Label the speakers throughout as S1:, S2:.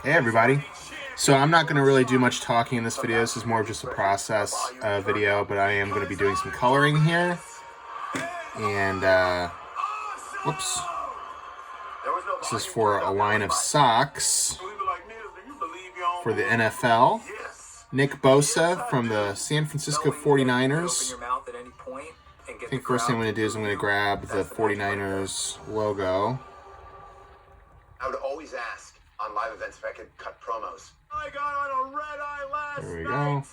S1: Hey everybody. So I'm not going to really do much talking in this video. This is more of just a process video, but I am going to be doing some coloring here. And, whoops. This is for a line of socks for the NFL. Nick Bosa from the San Francisco 49ers. I think first thing I'm going to do is I'm going to grab the 49ers logo.
S2: I would always ask on live events if I could cut promos. I got on a red eye last
S1: There we
S2: night.
S1: go.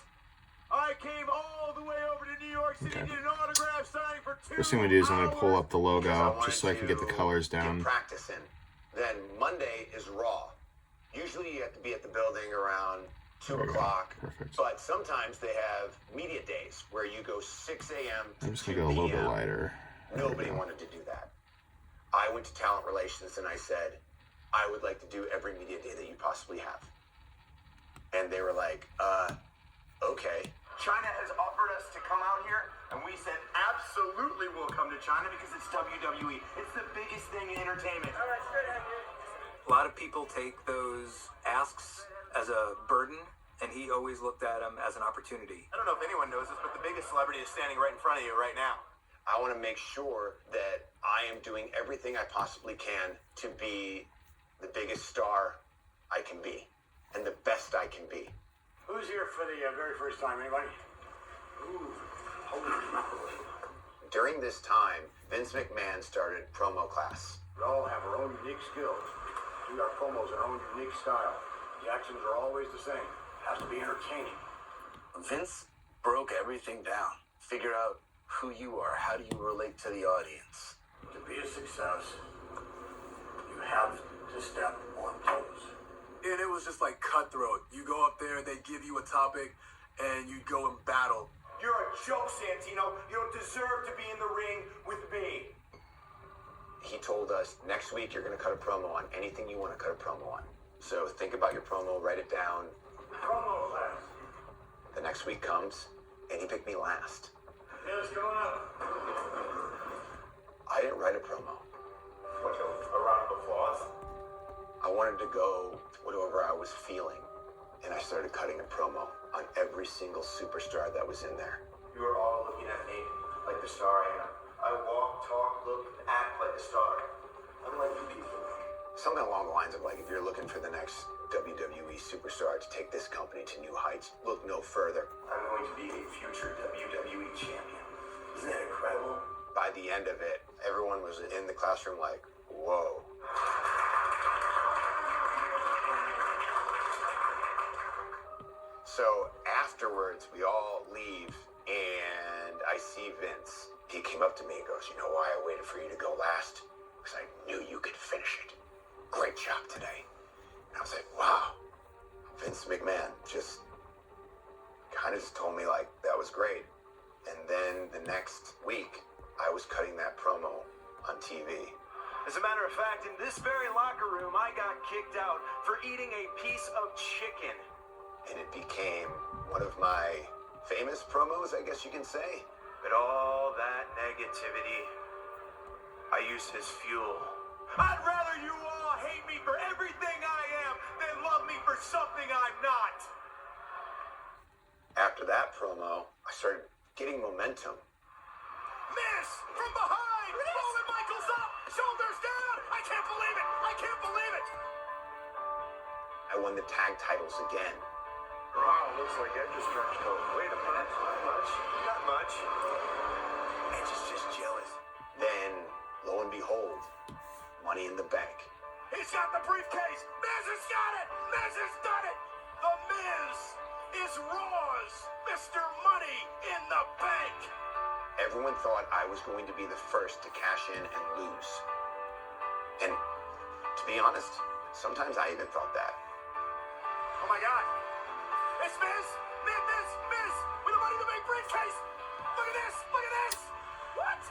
S2: I came all the way over to New York City, did an autograph signing for 2
S1: First thing I'm going to do is I'm going to pull up the logo just so I can get the colors down.
S2: Get practice in. Then Monday is Raw. Usually you have to be at the building around 2 o'clock.
S1: Perfect.
S2: But sometimes they have media days where you go 6 a.m. to
S1: I'm just
S2: 2
S1: going to go a little bit
S2: p.m.
S1: lighter.
S2: Nobody wanted to do that. I went to talent relations and I said, I would like to do every media day that you possibly have. And they were like, okay.
S3: China has offered us to come out here, and we said absolutely we'll come to China because it's WWE. It's the biggest thing in entertainment. All right, straight ahead.
S4: A lot of people take those asks as a burden, and he always looked at them as an opportunity.
S3: I don't know if anyone knows this, but the biggest celebrity is standing right in front of you right now.
S2: I want to make sure that I am doing everything I possibly can to be the biggest star I can be and the best I can be.
S3: Who's here for the very first time? Anybody? Ooh, holy moly.
S2: During this time, Vince McMahon started promo class.
S3: We all have our own unique skills. Do our promos in our own unique style. The actions are always the same. It has to be entertaining.
S5: Vince broke everything down. Figure out who you are. How do you relate to the audience?
S3: To be a success, you have to step on toes.
S6: And it was just like cutthroat. You go up there, they give you a topic, and you go and battle.
S3: You're a joke, Santino. You don't deserve to be in the ring with me.
S2: He told us, next week you're going to cut a promo on anything you want to cut a promo on. So think about your promo, write it down.
S3: Promo class.
S2: The next week comes, and he picked me last.
S3: Yeah, what's going on?
S2: I didn't write a promo.
S3: What, a round of applause?
S2: I wanted to go whatever I was feeling, and I started cutting a promo on every single superstar that was in there.
S3: You were all looking at me like the star I am. I walk, talk, look, and act like a star. Unlike you people.
S2: Something along the lines of like, if you're looking for the next WWE superstar to take this company to new heights, look no further.
S3: I'm going to be a future WWE champion. Isn't that incredible?
S2: By the end of it, everyone was in the classroom like, whoa. So afterwards, we all leave, and I see Vince. He came up to me and goes, you know why I waited for you to go last? Because I knew you could finish it. Great job today. And I was like, wow. Vince McMahon just kind of just told me, like, that was great. And then the next week, I was cutting that promo on TV.
S3: As a matter of fact, in this very locker room, I got kicked out for eating a piece of chicken.
S2: And it became one of my famous promos, I guess you can say.
S3: But all that negativity, I used as fuel. I'd rather you all hate me for everything I am than love me for something I'm not.
S2: After that promo, I started getting momentum.
S3: Miss from behind! Roman Michaels up! Shoulders down! I can't believe it! I can't believe it!
S2: I won the tag titles again.
S3: Wow, looks like Edge's trench coat. Wait a minute. Not much. Not much.
S2: Edge is just jealous. Then, lo and behold, Money in the Bank.
S3: He's got the briefcase! Miz has got it! Miz has done it! The Miz is Raw's Mr. Money in the Bank!
S2: Everyone thought I was going to be the first to cash in and lose. And to be honest, sometimes I even thought that.
S3: Oh my God! It's Miz! Miz! With the Money in the Bank briefcase! Look at this! Look at this! What?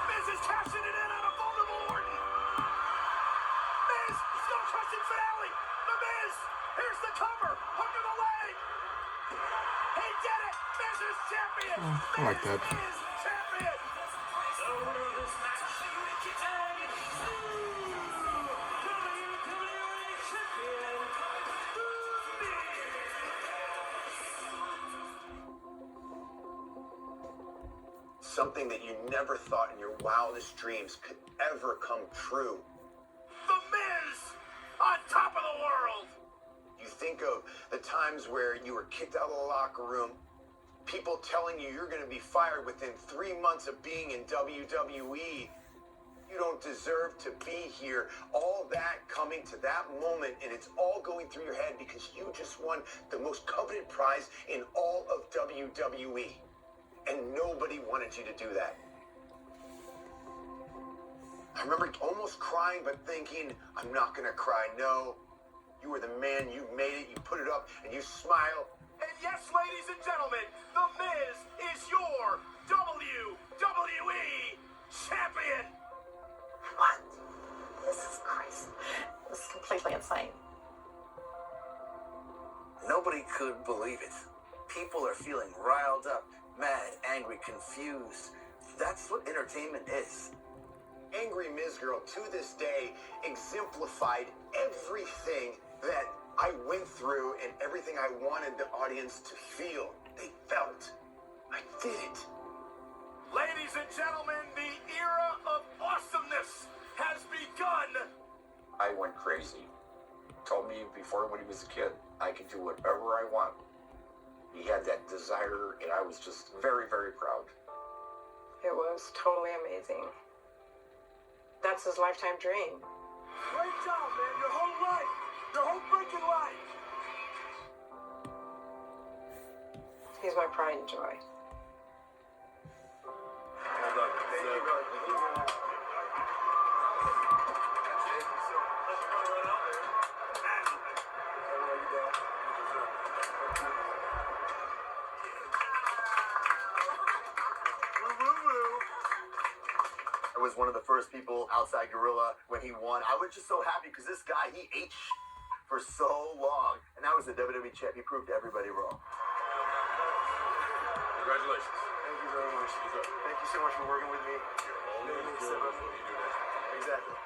S3: Miz is cashing it in on a vulnerable Orton! Miz! Stone crushing finale! The Miz! Here's the cover! Hook of the leg! He did it! Miz is champion!
S1: I like that.
S3: Miz is champion!
S2: Something that you never thought in your wildest dreams could ever come true.
S3: The Miz on top of the world.
S2: You think of the times where you were kicked out of the locker room, people telling you you're going to be fired within 3 months of being in WWE. You don't deserve to be here. All that coming to that moment, and it's all going through your head because you just won the most coveted prize in all of WWE. And nobody wanted you to do that. I remember almost crying, but thinking, I'm not going to cry. No, you were the man. You made it. You put it up, and you smile.
S3: And yes, ladies and gentlemen, The Miz is your WWE champion.
S7: What? This is crazy. This is completely insane.
S5: Nobody could believe it. People are feeling riled up, mad, angry, confused. That's what entertainment is.
S2: Angry Miz Girl, to this day, exemplified everything that I went through and everything I wanted the audience to feel. They felt. I did it.
S3: Ladies and gentlemen, the era of awesomeness has begun.
S8: I went crazy. Told me before when he was a kid, I could do whatever I want. He had that desire, and I was just very, very proud.
S9: It was totally amazing. That's his lifetime dream.
S3: Great job, man. Your whole life. Your whole freaking life.
S9: He's my pride and joy.
S3: Hold up. Thank you, bro.
S5: I was one of the first people outside Gorilla when he won. I was just so happy because this guy, he ate for so long. And now he's the WWE champ. He proved everybody wrong.
S3: Congratulations.
S5: Thank you very much. Thank you so much for working with me. Exactly.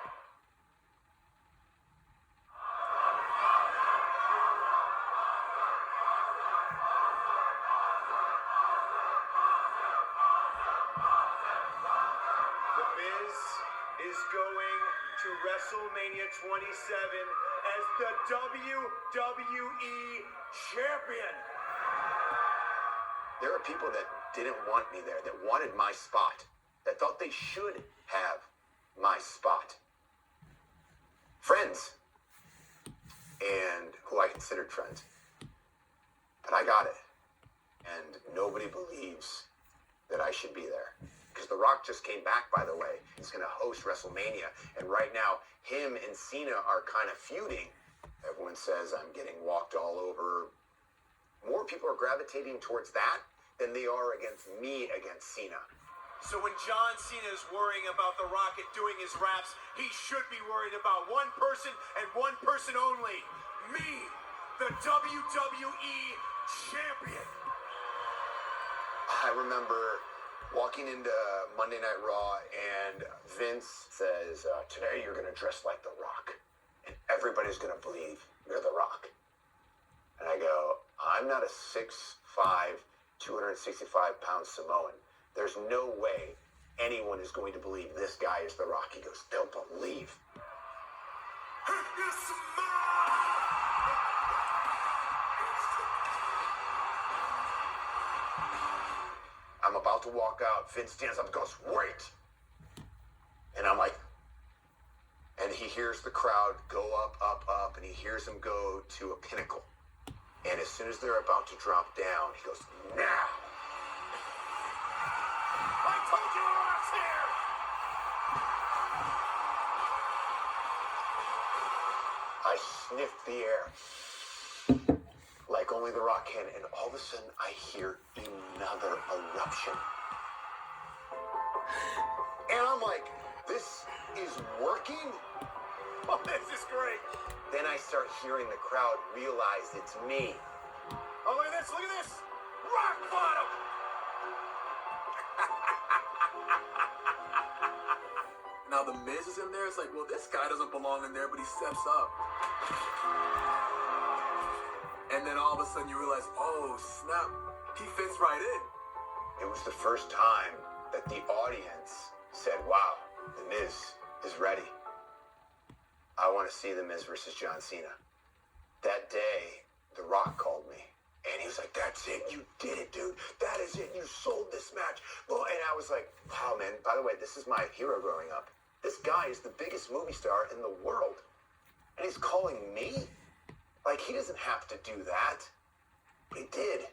S3: The Miz is going to WrestleMania 27 as the WWE champion.
S2: There are people that didn't want me there, that wanted my spot, that thought they should have my spot. Friends, and who I considered friends. But I got it. And nobody believes that I should be there. Because The Rock just came back, by the way. He's going to host WrestleMania. And right now, him and Cena are kind of feuding. Everyone says I'm getting walked all over. More people are gravitating towards that than they are against me against Cena.
S3: So when John Cena is worrying about The Rock doing his raps, he should be worried about one person and one person only. Me, the WWE champion.
S2: I remember walking into Monday Night Raw and Vince says, today you're going to dress like The Rock. And everybody's going to believe you're The Rock. And I go, I'm not a 6'5", 265-pound Samoan. There's no way anyone is going to believe this guy is The Rock. He goes, they'll believe. I'm about to walk out. Vince stands up and goes, wait. And I'm like, and he hears the crowd go up, up, up, and he hears them go to a pinnacle. And as soon as they're about to drop down, he goes, now.
S3: I told you The Rock's here.
S2: I sniffed the air like only The Rock can, and all of a sudden I hear another eruption. And I'm like, this is working?
S3: Oh, this is great.
S2: Then I start hearing the crowd realize it's me.
S3: Oh, look at this. Look at this. Rock bottom.
S6: Now the Miz is in there. It's like, well, this guy doesn't belong in there, but he steps up. And then all of a sudden you realize, oh, snap. He fits right in.
S2: It was the first time that the audience said, wow, The Miz is ready. I want to see The Miz versus John Cena. That day, The Rock called me. And he was like, that's it. You did it, dude. That is it. You sold this match. Well, and I was like, wow, man. By the way, this is my hero growing up. This guy is the biggest movie star in the world. And he's calling me? Like, he doesn't have to do that. But he did.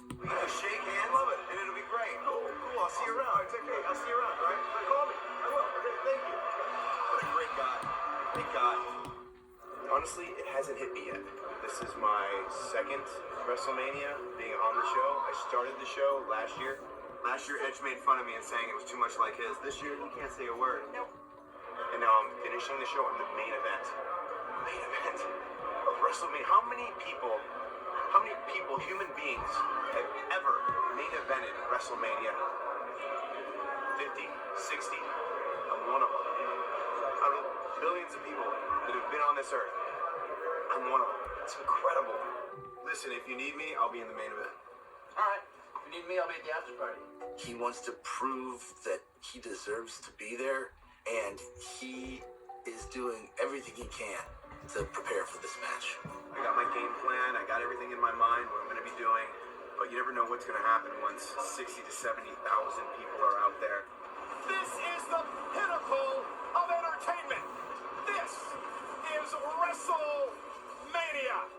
S3: We can just shake hands, love it, and it'll be great. Cool, I'll see you around. All right, take care. I'll see you around, all right? Call me. I will. Okay, thank you. What a great guy. Thank God. Honestly, it hasn't hit me yet. This is my second WrestleMania being on the show. I started the show last year. Last year, Edge made fun of me and saying it was too much like his. This year, he can't say a word. Nope. And now I'm finishing the show on the main event. Main event of WrestleMania. How many people, human beings, have ever main evented WrestleMania? 50, 60? I'm one of them. Out of billions of people that have been on this earth, I'm one of them. It's incredible. Listen, if you need me, I'll be in the main event.
S10: All right. If you need me, I'll be at the after party.
S3: He wants to prove that he deserves to be there, and he is doing everything he can to prepare for this match. I got my game plan. I got everything in my mind, what I'm going to be doing, but you never know what's going to happen once 60 to 70,000 people are out there. This is the pinnacle of entertainment. This is WrestleMania.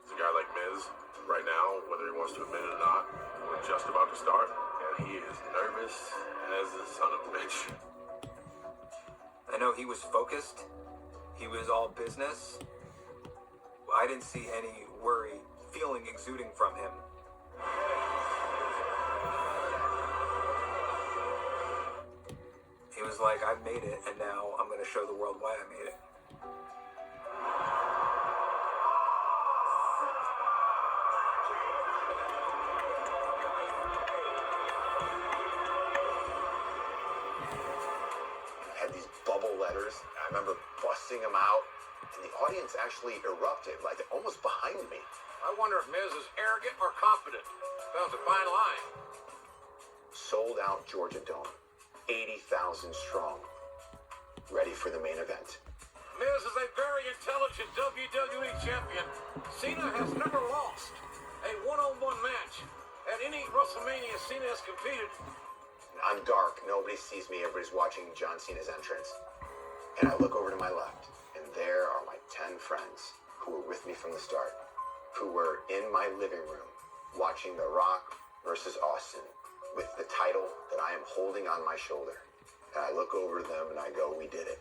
S11: It's a guy like Miz, right now, whether he wants to admit it or not, we're just about to start, and he is nervous as the son of a bitch.
S4: I know he was focused. He was all business. I didn't see any worry, feeling exuding from him. He was like, I've made it, and now I'm going to show the world why I made it.
S2: Had these bubble letters. I remember busting them out, and the audience actually erupted, like almost behind me.
S11: I wonder if Miz is arrogant or confident. That was a fine line.
S2: Sold out Georgia Dome, 80,000 strong, ready for the main event.
S11: Miz is a very intelligent WWE champion. Cena has never lost a one-on-one match at any WrestleMania Cena has competed.
S2: I'm dark. Nobody sees me. Everybody's watching John Cena's entrance. And I look over to my left, and there are my 10 friends who were with me from the start, who were in my living room watching The Rock versus Austin with the title that I am holding on my shoulder. And I look over to them and I go, we did it.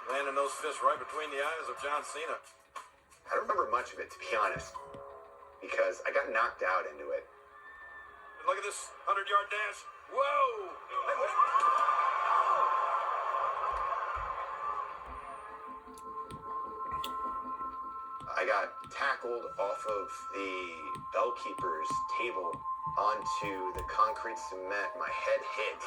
S11: Landing those fists right between the eyes of John Cena.
S2: I don't remember much of it, to be honest, because I got knocked out into it.
S11: And look at this 100-yard dash. Whoa! Hey, wait.
S2: I got tackled off of the bellkeeper's table onto the concrete cement. My head hit.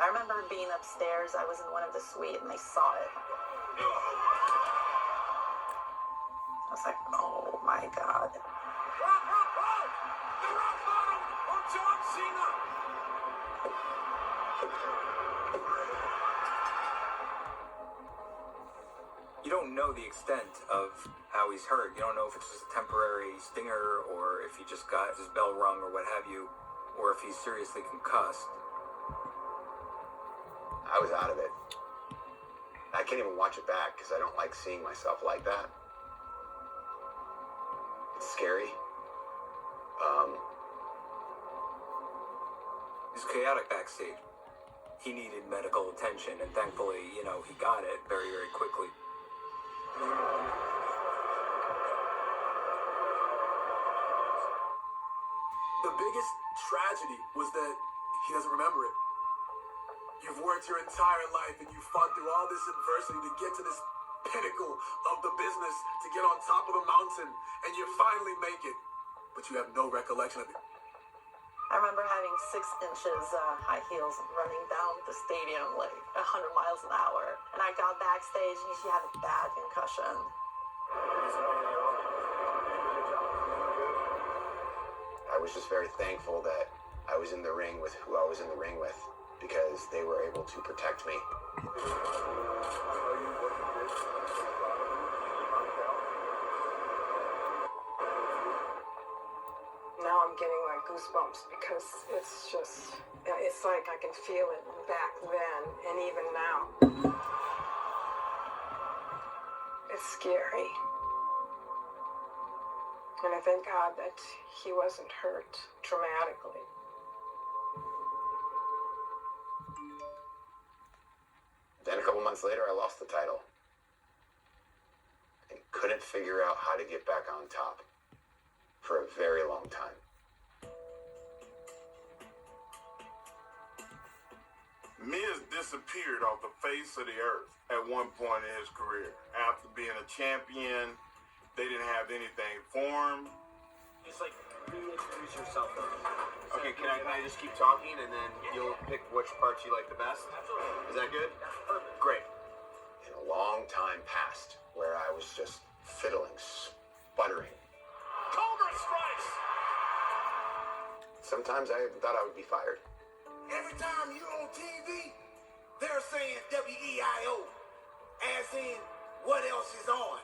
S7: I remember being upstairs. I was in one of the suites and they saw it. I was like, oh my God.
S11: The rock bottom on John Cena.
S4: You don't know the extent of how he's hurt. You don't know if it's just a temporary stinger or if he just got his bell rung or what have you, or if he's seriously concussed.
S2: I was out of it. I can't even watch it back because I don't like seeing myself like that. It's scary.
S4: He's chaotic backstage. He needed medical attention, and thankfully, he got it very, very quickly.
S6: The biggest tragedy was that he doesn't remember it. You've worked your entire life and you fought through all this adversity to get to this pinnacle of the business, to get on top of the mountain, and you finally make it, but you have no recollection of it.
S7: I remember having 6 inches high heels running down the stadium like 100 miles an hour. And I got backstage and she had a bad concussion.
S2: I was just very thankful that I was in the ring with who I was in the ring with because they were able to protect me.
S9: Now I'm getting like goosebumps because it's just, it's like I can feel it back then and even now. It's scary. And I thank God that he wasn't hurt dramatically.
S2: Then a couple months later, I lost the title and couldn't figure out how to get back on top for a very long time.
S3: Miz disappeared off the face of the earth at one point in his career. After being a champion, they didn't have anything for him.
S10: Just like reintroduce yourself.
S5: Okay, can I just keep talking and then you'll pick which parts you like the best?
S10: Absolutely.
S5: Is that good?
S10: That's perfect.
S5: Great.
S2: And a long time passed where I was just fiddling, sputtering.
S3: Cobra strikes!
S2: Sometimes I even thought I would be fired.
S3: Every time you're on TV, they're saying W-E-I-O, as in, what else is on?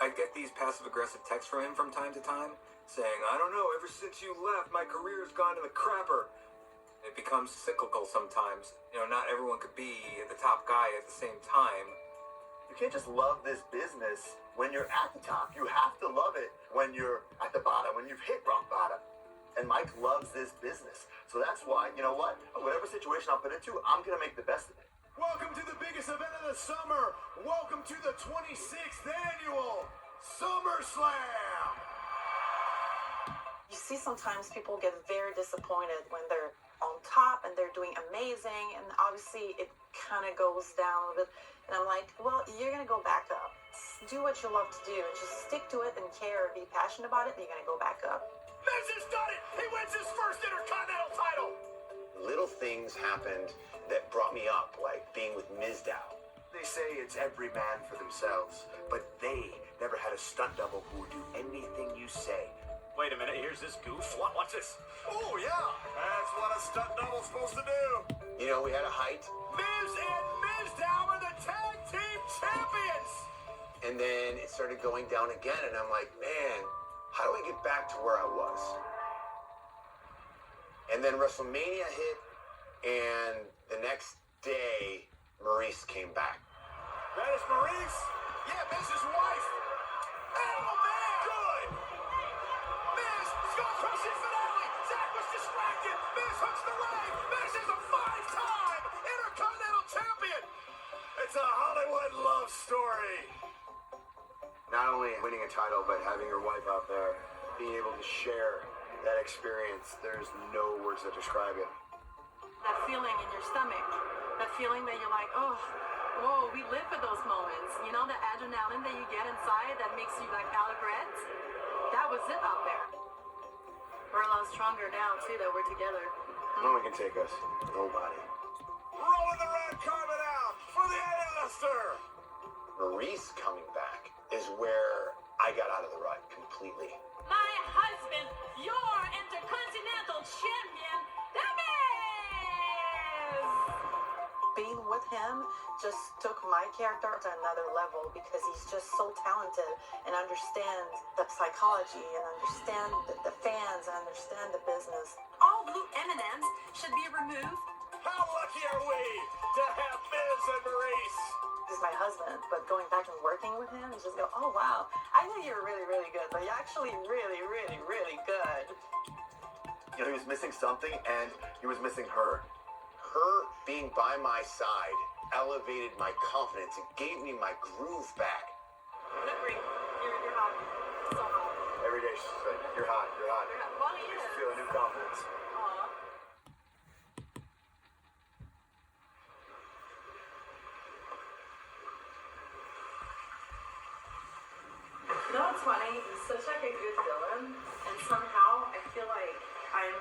S4: I get these passive-aggressive texts from him from time to time, saying, I don't know, ever since you left, my career's gone to the crapper. It becomes cyclical sometimes. You know, not everyone could be the top guy at the same time.
S5: You can't just love this business when you're at the top. You have to love it when you're at the bottom, when you've hit rock bottom. And Mike loves this business. So that's why, you know what? Whatever situation I'm put into, I'm going to make the best of it.
S3: Welcome to the biggest event of the summer. Welcome to the 26th annual SummerSlam.
S7: You see sometimes people get very disappointed when they're on top and they're doing amazing, and obviously it kind of goes down a bit. And I'm like, well, you're going to go back up. Do what you love to do and just stick to it and care and be passionate about it, and you're going to go back up.
S3: Miz has done it. He wins his first Intercontinental title.
S2: Little things happened that brought me up, like being with Mizdow.
S5: They say it's every man for themselves, but they never had a stunt double who would do anything you say.
S10: Wait a minute, here's this goof. Watch this.
S3: Oh, yeah. That's what a stunt double's supposed to do.
S2: You know, we had a height,
S3: Miz and Mizdow are the tag team champions.
S2: and then it started going down again, and I'm like, man, how do I get back to where I was? And then WrestleMania hit, and the next day, Maurice came back.
S3: That is Maurice. Yeah, Miz's wife. Oh, man. Good. Miz, skull-crushing finale. Zach was distracted. Miz hooks the leg. Miz is a 5-time Intercontinental Champion. It's a Hollywood love story.
S5: Not only winning a title, but having your wife out there, being able to share that experience, there's no words that describe it.
S12: That feeling in your stomach, that feeling that you're like, oh, whoa, we live for those moments. You know, the adrenaline that you get inside that makes you like out of breath? That was it out there. We're a lot stronger now, too, that we're together.
S5: No one can take us. Nobody.
S3: Rolling the red carpet out for the A-lister.
S2: Maurice coming back is where I got out of the rut completely.
S12: My husband, your Intercontinental Champion, The Miz!
S7: Being with him just took my character to another level because he's just so talented and understands the psychology and understand the fans and understand the business.
S12: All blue M&Ms should be removed.
S3: How lucky are we to have Miz and Maurice?
S7: He's my husband, but going back and working with him, you just go, oh wow, I knew you were really, really good, but you're actually really, really, really good.
S5: You know, he was missing something, and he was missing her.
S2: Her being by my side elevated my confidence. It gave me my groove back.
S12: Look, you're hot. So hot.
S5: Every day she's like, you're hot, you're hot.
S12: You're hot. Well, he
S5: You
S12: is.
S5: feel a new confidence.
S12: Aw. You know what's funny? He's such like a good villain, and somehow I feel like I'm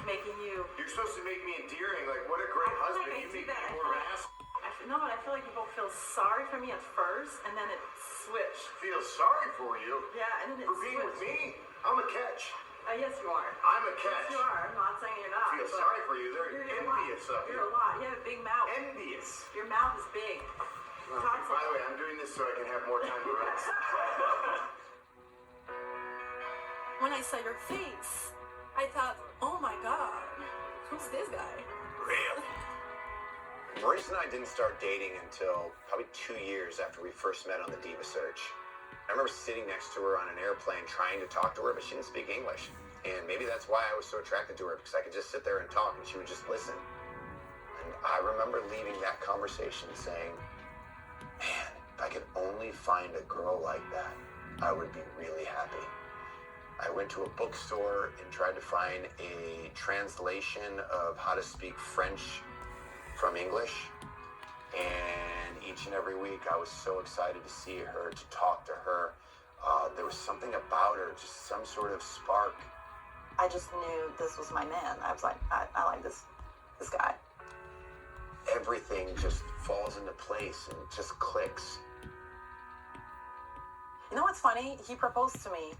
S12: making you.
S5: You're supposed to make me endearing. Like, what a great
S12: I feel
S5: husband.
S12: like I
S5: You
S12: do
S5: make me
S12: that.
S5: more of an ass.
S12: I No, but I feel like people feel sorry for me at first, and then it switched.
S3: Feel sorry for you?
S12: Yeah, and then it
S3: For being with
S12: switched.
S3: me? I'm a catch.
S12: Yes, you are.
S3: I'm a catch.
S12: Yes, you are. I'm not saying you're not.
S3: Feel
S12: but
S3: sorry for you. They're
S12: you're a lot.
S3: envious of
S12: You're
S3: you.
S12: a lot. You have a big mouth.
S3: Envious.
S12: Your mouth is big.
S3: By the way, I'm doing this so I can have more time to rest.
S12: When I saw your face, I thought, oh my God, who's this guy?
S3: Really?
S2: Maurice and I didn't start dating until probably 2 years after we first met on the Diva Search. I remember sitting next to her on an airplane trying to talk to her, but she didn't speak English. And maybe that's why I was so attracted to her, because I could just sit there and talk and she would just listen. And I remember leaving that conversation saying, man, if I could only find a girl like that, I would be really happy. I went to a bookstore and tried to find a translation of how to speak French from English. And each and every week I was so excited to see her, to talk to her. There was something about her, just some sort of spark.
S7: I just knew this was my man. I was like, I like this guy.
S2: Everything just falls into place and just clicks.
S7: You know what's funny? He proposed to me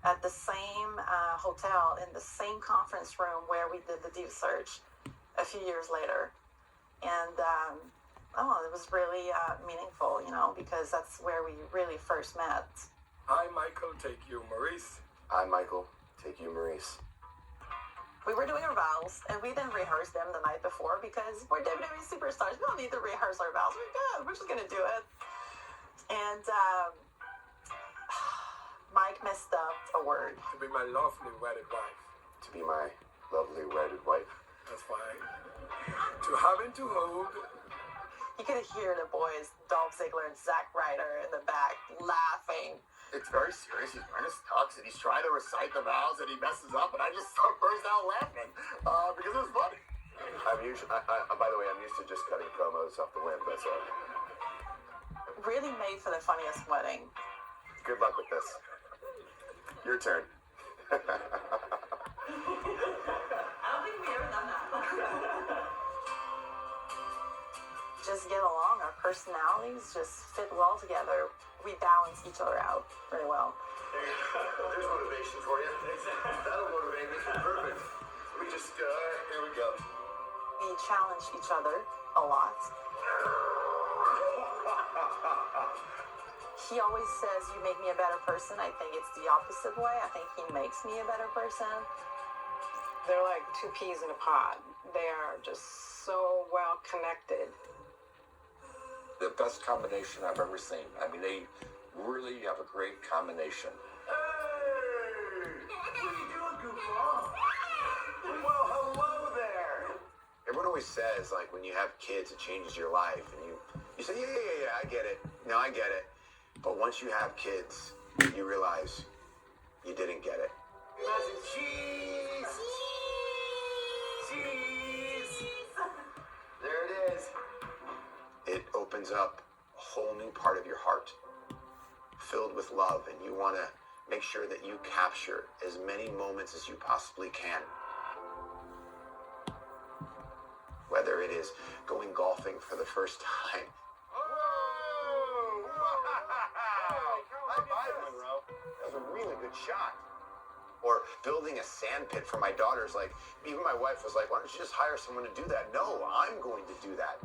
S7: at the same hotel in the same conference room where we did the Diva Search a few years later. And it was really meaningful, because that's where we really first met.
S6: Hi, Michael. Take you, Maurice.
S2: Hi, Michael. Take you, Maurice.
S7: We were doing our vows, and we didn't rehearse them the night before because we're WWE superstars. We don't need to rehearse our vows. We're just going to do it. And Mike messed up a word.
S6: To be my lovely wedded wife.
S2: To be my lovely wedded wife.
S6: That's fine. To have and to hold.
S7: You could hear the boys, Dolph Ziggler and Zack Ryder, in the back laughing.
S5: It's very serious. He's wearing his tux and he's trying to recite the vows and he messes up and I just burst out laughing because it was funny.
S2: I'm usually, by the way, I'm used to just cutting promos off the whim. That's all.
S7: Really made for the funniest wedding.
S2: Good luck with this. Your turn.
S12: I don't think we ever done that.
S7: Just get along. Our personalities just fit well together. We balance each other out very well.
S3: There's motivation for you. That'll motivate me. Perfect. We just, here we go.
S7: We challenge each other a lot. He always says, you make me a better person. I think it's the opposite way. I think he makes me a better person.
S9: They're like two peas in a pod. They are just so well connected.
S8: The best combination I've ever seen. I mean, they really have a great combination.
S3: Hey! What are you doing, goofball? Well, hello there.
S2: Everyone always says, like, when you have kids, it changes your life. And you say, yeah, I get it. No, I get it. But once you have kids, you realize you didn't get it.
S3: Cheese! Cheese! There it is.
S2: It opens up a whole new part of your heart, filled with love, and you want to make sure that you capture as many moments as you possibly can. Whether it is going golfing for the first time.
S3: Whoa!
S2: High five, Monroe. That was a really good shot. Or building a sand pit for my daughters. Like, even my wife was like, why don't you just hire someone to do that? No, I'm going to do that.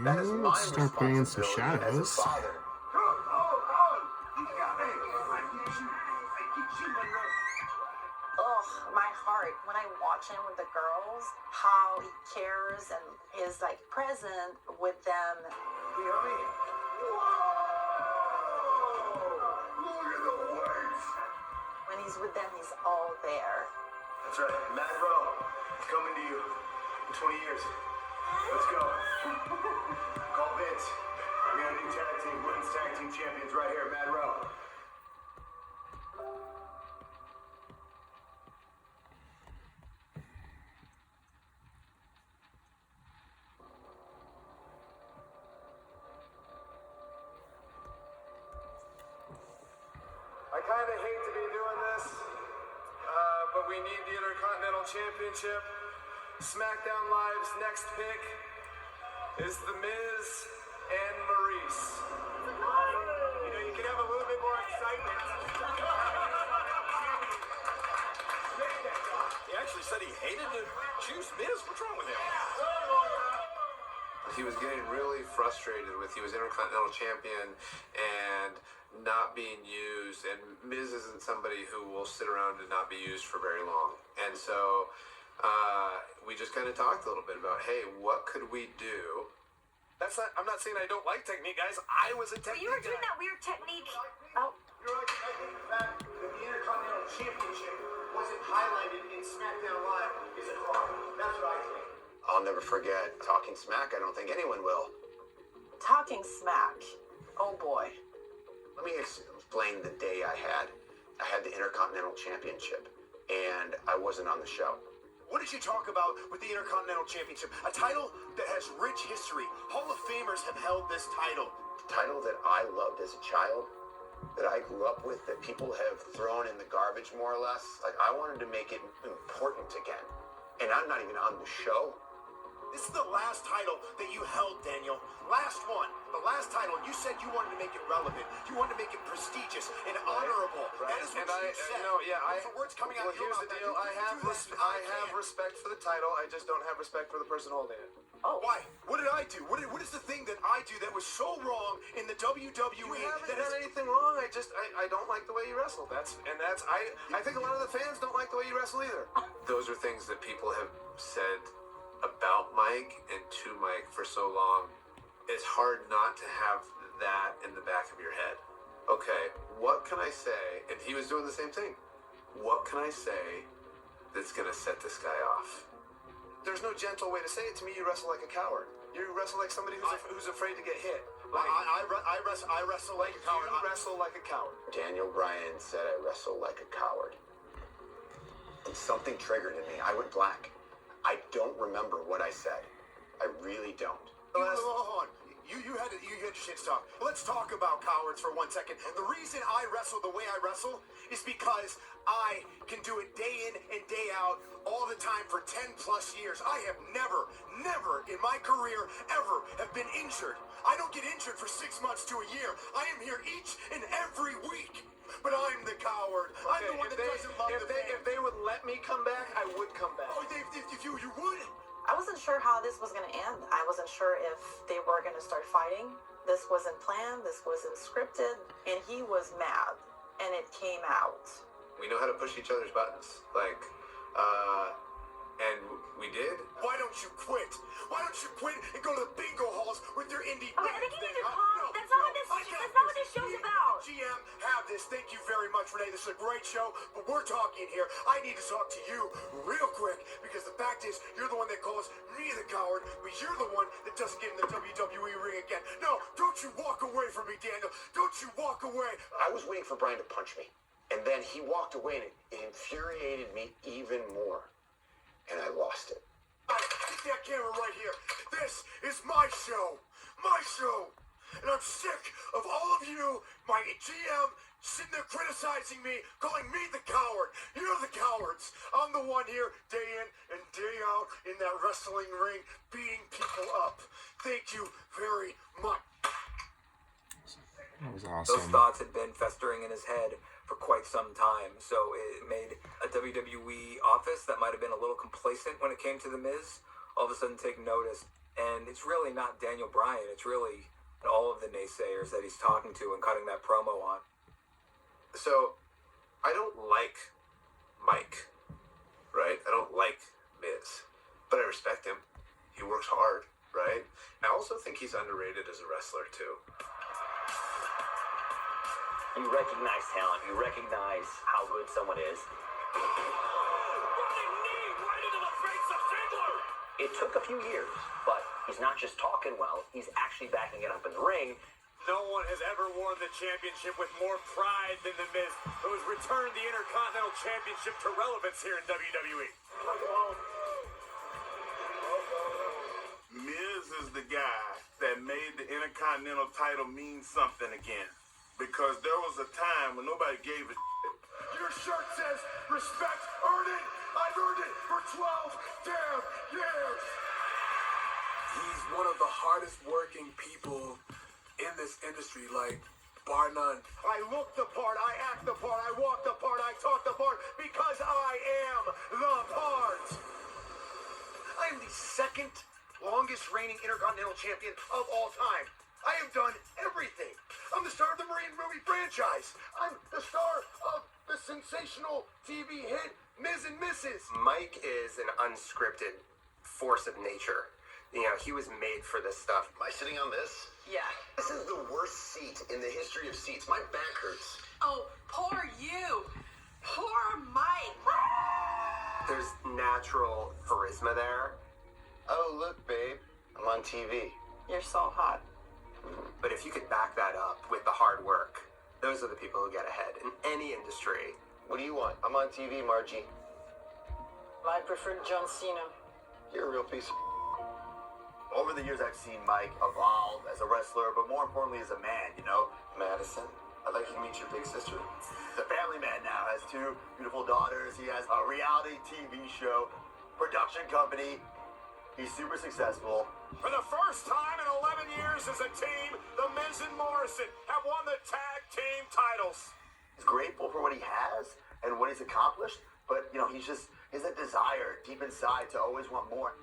S2: That is my
S1: Let's start putting in some
S2: responsibility as a
S1: shadows.
S2: father.
S7: Oh, my heart. When I watch him with the girls, how he cares and is like present with them.
S3: You know me? Look at the weights!
S7: When he's with them, he's all there.
S3: That's right. Matt Rowe, coming to you in 20 years. Let's go. Call Vince. We got a new tag team, women's tag team champions right here, Matt Rowe.
S6: I kind of hate to be doing this, but we need the Intercontinental Championship. SmackDown Live's next pick is The Miz and Maurice.
S3: You know, you can have a little bit more excitement.
S11: He actually said he hated to choose Miz. What's wrong with him?
S4: He was getting really frustrated with he was Intercontinental Champion and not being used, and Miz isn't somebody who will sit around and not be used for very long. And so we just kind of talked a little bit about, hey, what could we do?
S6: I'm not saying I don't like technique, guys. I was a technique
S13: You were doing
S6: guy.
S13: that weird technique. Oh.
S3: You're right. I think the fact that the Intercontinental Championship wasn't highlighted in SmackDown Live is a crime. That's what I think.
S2: I'll never forget talking smack. I don't think anyone will.
S7: Talking smack. Oh boy.
S2: Let me explain the day I had. I had the Intercontinental Championship, and I wasn't on the show.
S3: What did you talk about with the Intercontinental Championship? A title that has rich history. Hall of Famers have held this title.
S2: The title that I loved as a child, that I grew up with, that people have thrown in the garbage more or less. Like, I wanted to make it important again. And I'm not even on the show.
S3: This is the last title that you held, Daniel. Last one. The last title. You said you wanted to make it relevant. You wanted to make it prestigious and honorable.
S6: Right.
S3: That is what
S6: And
S3: you said. Those are words coming out of your
S6: Here's
S3: mouth.
S6: the deal.
S3: Now,
S6: I have respect for the title. I just don't have respect for the person holding it.
S3: Oh, why? What did I do? What is the thing that I do that was so wrong in the WWE?
S6: You haven't done anything wrong. I don't like the way you wrestle. I think a lot of the fans don't like the way you wrestle either. Those are things that people have said about Mike and to Mike for so long. It's hard not to have that in the back of your head. Okay, what can I say? And he was doing the same thing. What can I say that's gonna set this guy off? There's no gentle way to say it. To me, you wrestle like a coward. You wrestle like somebody who's afraid to get hit.
S3: I wrestle like a coward.
S6: You wrestle like a coward.
S2: Daniel Bryan said I wrestle like a coward. And something triggered in me. I went black. I don't remember what I said. I really don't.
S3: Hold on. You had your shit talk. Let's talk about cowards for 1 second. The reason I wrestle the way I wrestle is because I can do it day in and day out all the time for 10 plus years. I have never in my career ever have been injured. I don't get injured for 6 months to a year. I am here each and every week. But I'm the coward. I'm the one that doesn't love the fans.
S6: If they would let me come back, I would come back.
S3: Oh, if you would?
S7: I wasn't sure how this was going to end. I wasn't sure if they were going to start fighting. This wasn't planned. This wasn't scripted. And he was mad. And it came out.
S4: We know how to push each other's buttons. And we did.
S3: Why don't you quit? Why don't you quit and go to the bingo halls with your indie
S13: Okay, I think you need to calm.
S3: No,
S13: That's not what this show's about.
S3: GM, have this. Thank you very much, Renee. This is a great show, but we're talking here. I need to talk to you real quick because the fact is, you're the one that calls me the coward, but you're the one that doesn't get in the WWE ring again. No, don't you walk away from me, Daniel. Don't you walk away.
S2: I was waiting for Bryan to punch me. And then he walked away, and it infuriated me even more. And I lost it.
S3: Get that camera right here. This is my show. My show. And I'm sick of all of you, my GM, sitting there criticizing me, calling me the coward. You're the cowards. I'm the one here day in and day out in that wrestling ring beating people up. Thank you very much.
S1: That was awesome.
S4: Those thoughts had been festering in his head for quite some time, so it made a WWE office that might have been a little complacent when it came to The Miz all of a sudden take notice. And it's really not Daniel Bryan, it's really all of the naysayers that he's talking to and cutting that promo on. So, I don't like Mike, right? I don't like Miz, but I respect him. He works hard, right? I also think he's underrated as a wrestler, too.
S10: You recognize talent. You recognize how good someone is.
S11: Running knee right into the face of Ziggler.
S10: It took a few years, but he's not just talking well. He's actually backing it up in the ring.
S3: No one has ever won the championship with more pride than The Miz, who has returned the Intercontinental Championship to relevance here in WWE.
S6: Miz is the guy that made the Intercontinental title mean something again. Because there was a time when nobody gave a shit.
S3: Your shirt says, respect, earn it. I've earned it for 12 damn
S6: He's one of the hardest working people in this industry, like, bar none.
S3: I look the part, I act the part, I walk the part, I talk the part, because I am the part. I am the second longest reigning Intercontinental Champion of all time. I have done everything. I'm the star of the Marine movie franchise. I'm the star of the sensational TV hit Ms. and Mrs.
S14: Mike is an unscripted force of nature. You know, he was made for this stuff.
S2: Am I sitting on this?
S12: Yeah.
S2: This is the worst seat in the history of seats. My back hurts.
S12: Oh, poor you. Poor Mike.
S14: There's natural charisma there.
S2: Oh, look, babe. I'm on TV.
S7: You're so hot.
S14: But if you could back that up with the hard work, those are the people who get ahead in any industry.
S2: What do you want? I'm on TV, Margie.
S9: I prefer John Cena.
S2: You're a real piece of...
S5: Over the years, I've seen Mike evolve as a wrestler, but more importantly as a man, you know?
S14: Madison, I'd like you to meet your big sister.
S5: He's a family man now, has 2 beautiful daughters. He has a reality TV show, production company. He's super successful.
S3: For the first time in 11 years as a team, the Miz and Morrison have won the tag team titles.
S5: He's grateful for what he has and what he's accomplished, but, you know, he has a desire deep inside to always want more.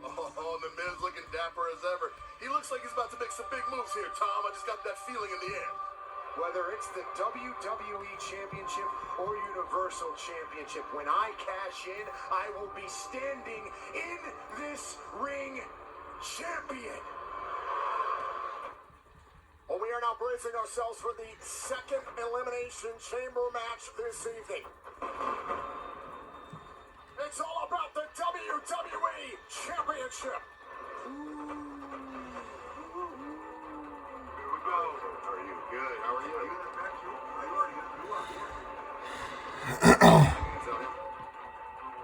S6: Oh, the Miz looking dapper as ever. He looks like he's about to make some big moves here, Tom. I just got that feeling in the air.
S3: Whether it's the WWE Championship or Universal Championship, when I cash in, I will be standing in this ring champion. Well, we are now bracing ourselves for the second Elimination Chamber match this evening. It's all about the WWE Championship. Here we go. Are you good? How are you? Are you in the back?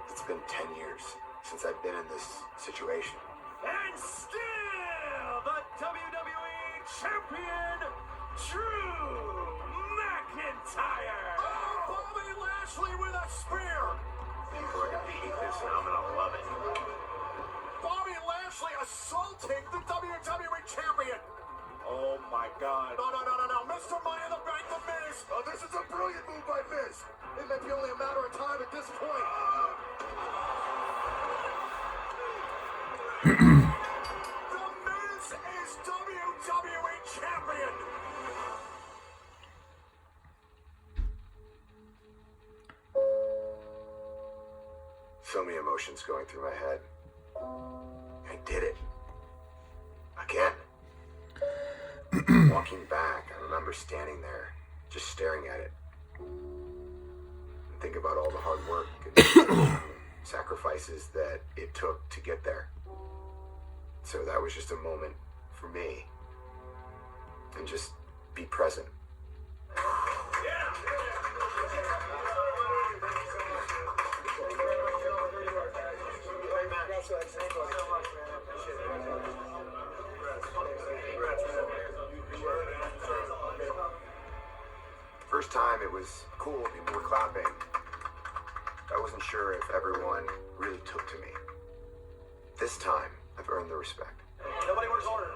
S2: It's been 10 years since I've been in this situation.
S3: And still the WWE Champion, Drew McIntyre. Oh, Bobby Lashley with a spear.
S2: People are gonna hate this and I'm gonna love it.
S3: Bobby Lashley assaulting the WWE Champion. Oh my God. No. Mr. Money in the Bank, The Miz. Oh, this is a brilliant move by Miz. It may be only a matter of time at this point. The Miz is WWE Champion.
S2: So many emotions going through my head. I did it. Again. Walking back, I remember standing there, just staring at it. And think about all the hard work and sacrifices that it took to get there. So that was just a moment for me. And just be present. First time it was cool, people were clapping. I wasn't sure if everyone really took to me. This time, I've earned the respect.
S3: Nobody works harder.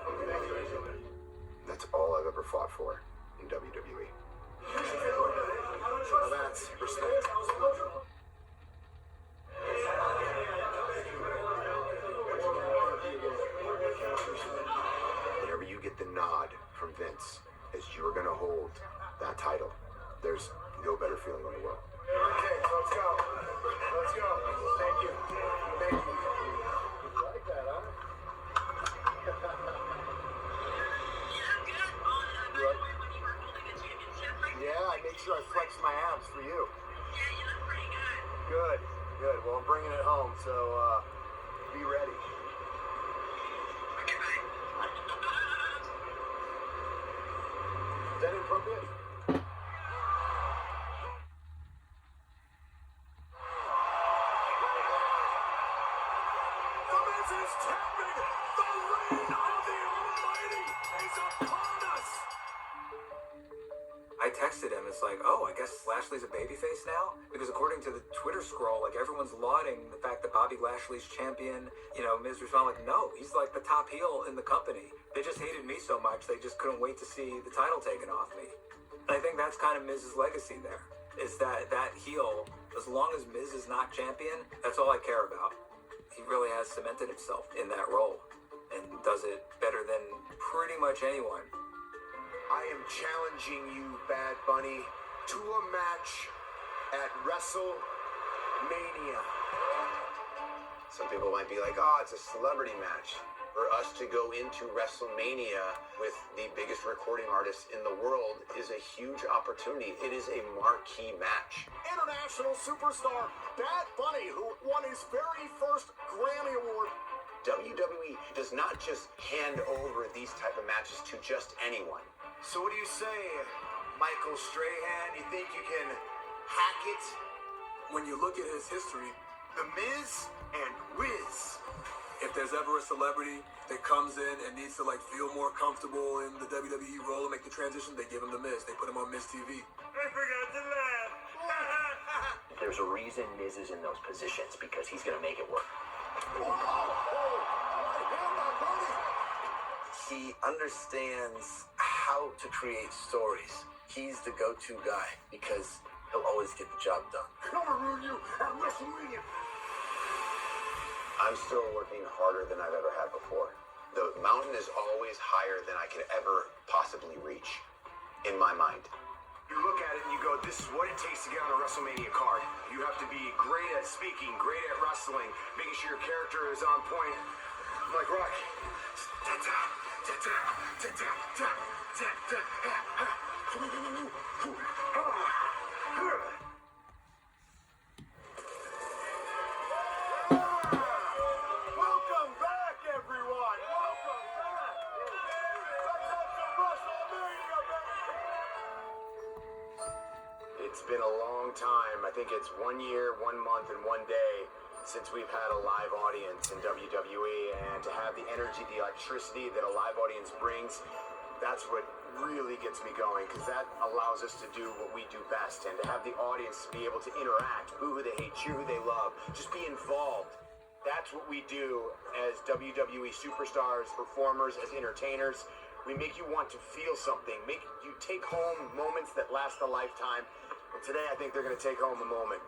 S2: That's all I've ever fought for in WWE.
S3: Well, that's respect.
S2: Whenever you get the nod from Vince as you're going to hold that title, there's no better feeling in the world.
S3: Okay, let's go. Let's go. Thank you. Thank you. You like that, huh? Yeah, I made sure I flexed my abs for you. Yeah, you look pretty good. Good. Well, I'm bringing it home, so be ready. Is that inappropriate? The Miz is tapping. The reign of the Almighty is upon us.
S14: I texted him, it's like,
S4: like, oh, I guess Lashley's a babyface now? Because according to the Twitter scroll, like, everyone's lauding the fact that Bobby Lashley's champion. You know, Miz responded like, no, he's like the top heel in the company. They just hated me so much, they just couldn't wait to see the title taken off me. And I think that's kind of Miz's legacy there, is that heel, as long as Miz is not champion, that's all I care about. He really has cemented himself in that role and does it better than pretty much anyone.
S3: I am challenging you, Bad Bunny, to a match at WrestleMania.
S2: Some people might be like, oh, it's a celebrity match. For us to go into WrestleMania with the biggest recording artist in the world is a huge opportunity. It is a marquee match.
S3: International superstar Bad Bunny, who won his very first Grammy Award.
S2: WWE does not just hand over these type of matches to just anyone.
S3: So what do you say, Michael Strahan? You think you can hack it?
S6: When you look at his history, The Miz and Wiz. If there's ever a celebrity that comes in and needs to like feel more comfortable in the WWE role and make the transition, they give him The Miz. They put him on Miz TV.
S3: I forgot to laugh.
S10: There's a reason Miz is in those positions, because he's going to make it work.
S5: He understands how to create stories. He's the go-to guy because he'll always get the job done.
S3: I'm gonna ruin you at WrestleMania.
S2: I'm still working harder than I've ever had before. The mountain is always higher than I could ever possibly reach in my mind.
S3: You look at it and you go, this is what it takes to get on a WrestleMania card. You have to be great at speaking, great at wrestling, making sure your character is on point. I'm like, Rocky. Welcome back, everyone. Welcome back. Let's have some WrestleMania, baby. It's been a long time. I think it's 1 year, 1 month, and 1 day since we've had a live audience in WWE, and to have the energy, the electricity that a live audience brings, that's what really gets me going, because that allows us to do what we do best, and to have the audience be able to interact, boo who they hate, cheer who they love, just be involved. That's what we do as WWE superstars, performers, as entertainers. We make you want to feel something, make you take home moments that last a lifetime, and today I think they're going to take home a moment.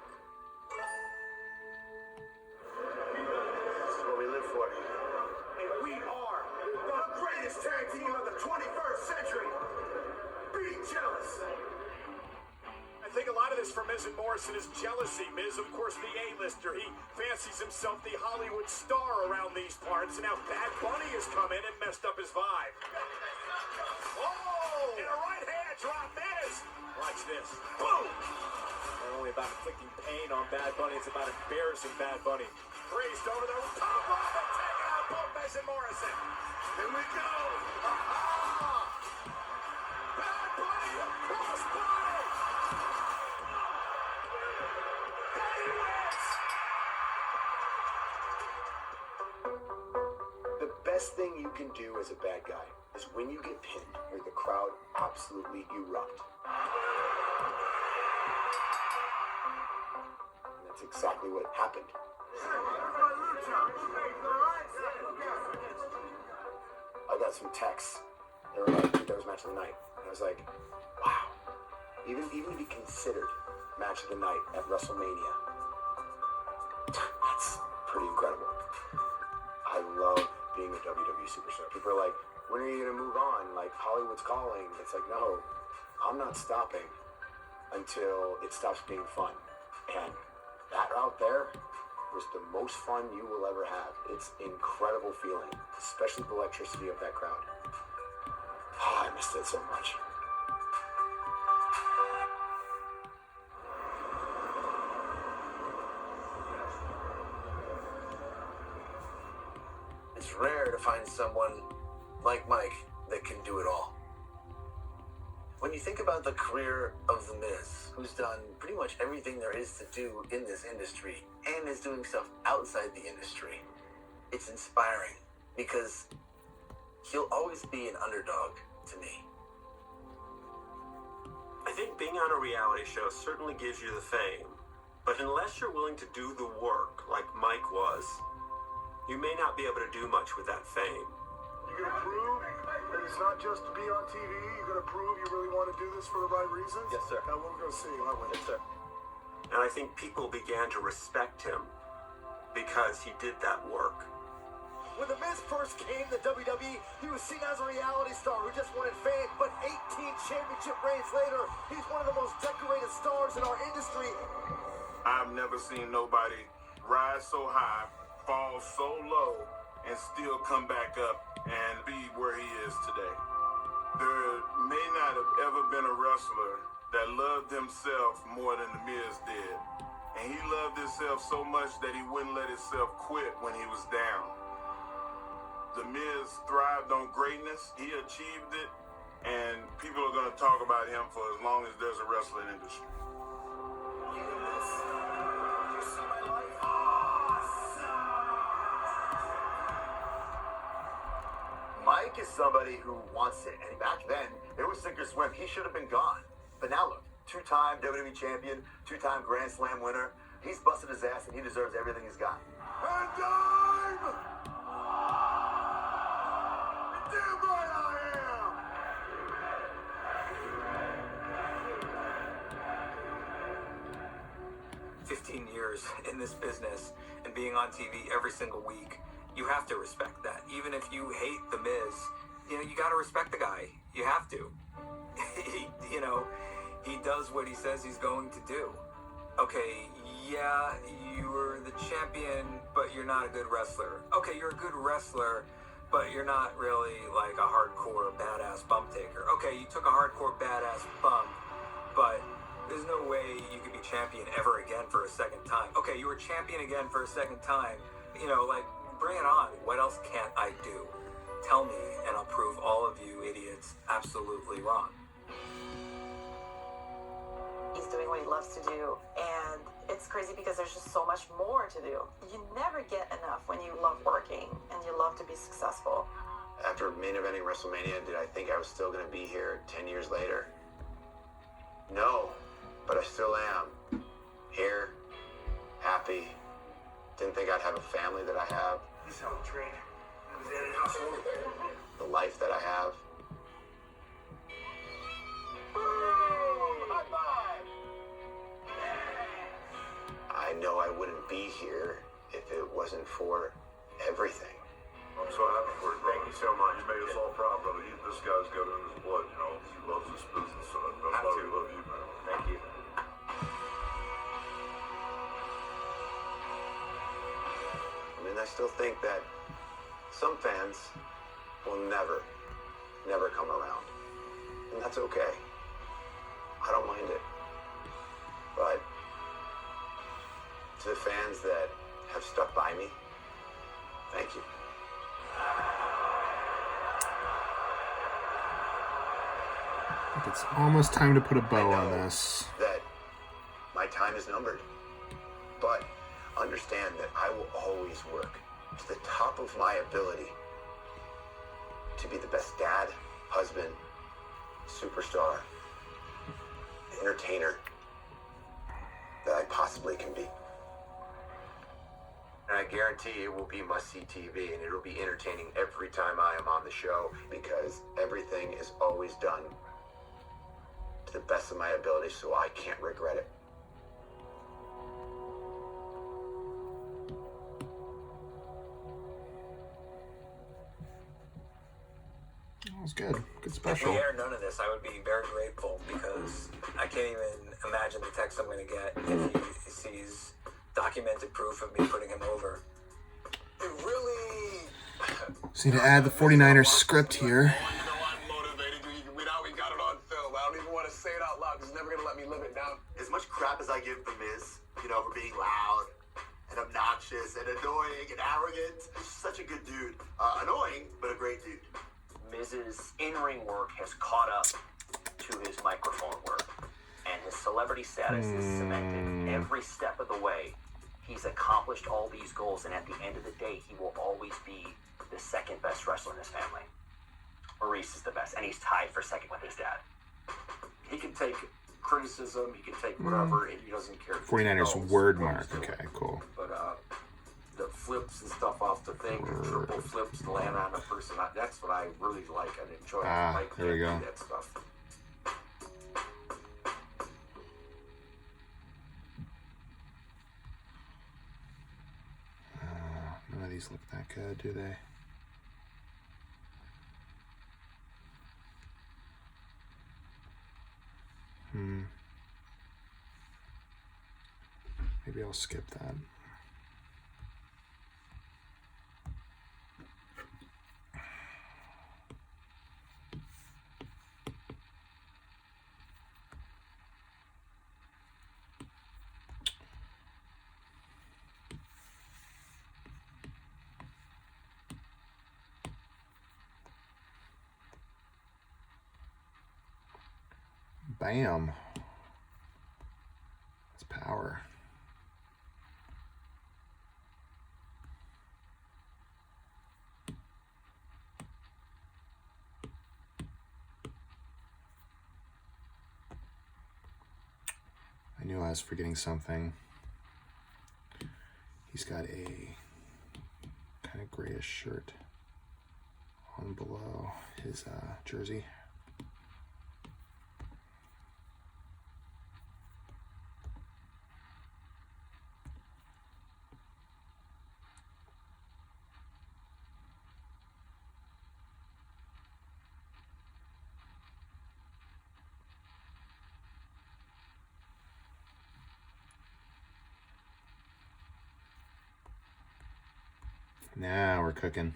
S3: What we live for. And we are the greatest tag team of the 21st century. Be jealous.
S15: I think a lot of this for Miz and Morrison is jealousy. Miz, of course, the A-lister. He fancies himself the Hollywood star around these parts, and now Bad Bunny has come in and messed up his vibe. Oh! In a right hand drop, Miz. Watch this. Boom! Not only about inflicting pain on Bad Bunny, it's about embarrassing Bad Bunny. Raised over the top rope and taking out both Miz and Morrison.
S3: Here we go.
S15: Bad Bunny, crossbody.
S3: The best thing you can do as a bad guy is when you get pinned, hear the crowd absolutely erupt. And that's exactly what happened. I got some texts. They were like, that was match of the night. And I was like, wow. Even to be considered match of the night at WrestleMania. That's pretty incredible. I love being a WWE superstar. People are like, when are you going to move on? Like, Hollywood's calling. It's like, no, I'm not stopping until it stops being fun. And that out there was the most fun you will ever have. It's incredible feeling, especially the electricity of that crowd. Oh, I missed it so much.
S5: It's rare to find someone like Mike that can do it all. When you think about the career of The Miz, who's done pretty much everything there is to do in this industry and is doing stuff outside the industry, it's inspiring because he'll always be an underdog to me. I
S16: think being on a reality show certainly gives you the fame, but unless you're willing to do the work like Mike was, you may not be able to do much with that fame.
S6: You're gonna prove that it's not just to be on TV. You're gonna prove you really want to do this for the right reasons.
S10: Yes, sir.
S6: Now we're gonna see, aren't we?
S10: Yes, sir.
S16: And I think people began to respect him because he did that work.
S15: When The Miz first came to WWE, he was seen as a reality star who just wanted fame. But 18 championship reigns later, he's one of the most decorated stars in our industry.
S3: I've never seen nobody rise so high, fall so low, and still come back up and be where he is today. There may not have ever been a wrestler that loved himself more than The Miz did. And he loved himself so much that he wouldn't let himself quit when he was down. The Miz thrived on greatness. He achieved it, and people are going to talk about him for as long as there's a wrestling industry.
S5: Mike is somebody who wants it, and back then, it was sink or swim. He should have been gone. But now look, two-time WWE champion, two-time Grand Slam winner. He's busted his ass, and he deserves everything he's got.
S15: And time! Damn right I am!
S4: 15 years in this business and being on TV every single week, you have to respect that. Even if you hate The Miz, you got to respect the guy. You have to. He does what he says he's going to do. Okay, yeah, you were the champion, but you're not a good wrestler. Okay, you're a good wrestler, but you're not really like a hardcore badass bump taker. Okay, you took a hardcore badass bump, but there's no way you could be champion ever again for a second time. Okay, you were champion again for a second time. Bring it on. What else can't I do? Tell me, and I'll prove all of you idiots absolutely wrong.
S7: He's doing what he loves to do, and it's crazy because there's just so much more to do. You never get enough when you love working and you love to be successful.
S2: After main eventing WrestleMania, did I think I was still going to be here 10 years later? No, but I still am. Here, happy. Didn't think I'd have a family that I have.
S6: This how we train.
S2: The life that I have.
S15: High five!
S2: I know I wouldn't be here if it wasn't for everything.
S3: I'm so happy for you, brother. Thank you so much. You made us all proud, brother. This guy's got it in his blood, He loves this business, so that's why we love you, man.
S2: Thank you. I still think that some fans will never come around. And that's okay. I don't mind it. But to the fans that have stuck by me, thank you.
S1: I think it's almost time to put a bow on this.
S2: That my time is numbered. But understand that I will always work to the top of my ability to be the best dad, husband, superstar, entertainer that I possibly can be. And I guarantee it will be must-see TV, and it'll be entertaining every time I am on the show, because everything is always done to the best of my ability, so I can't regret it.
S1: That was good. Good special.
S4: If we air none of this, I would be very grateful, because I can't even imagine the text I'm going to get if he sees documented proof of me putting him over.
S6: It really...
S1: Just need to add the 49ers script here.
S6: I'm motivated. We got it on film. I don't even want to say it out loud because he's never going to let me live it down.
S5: As much crap as I give The Miz, for being loud and obnoxious and annoying and arrogant, he's such a good dude. Annoying, but a great dude.
S10: Miz's in-ring work has caught up to his microphone work, and his celebrity status is cemented every step of the way. He's accomplished all these goals, and at the end of the day, he will always be the second best wrestler in his family. Maurice is the best, and he's tied for second with his dad.
S8: He can take criticism, he can take whatever, and he doesn't care.
S1: 49ers word mark. Okay, cool.
S8: But the flips and stuff off the thing, the triple flips to land on a person, that's what I really like and enjoy.
S1: There we go.
S8: That stuff.
S1: None of these look that good, do they? Maybe I'll skip that. Bam. That's power. I knew I was forgetting something. He's got a kind of grayish shirt on below his jersey. Now we're cooking.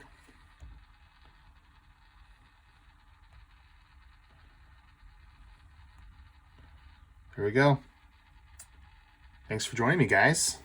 S1: Here we go. Thanks for joining me, guys.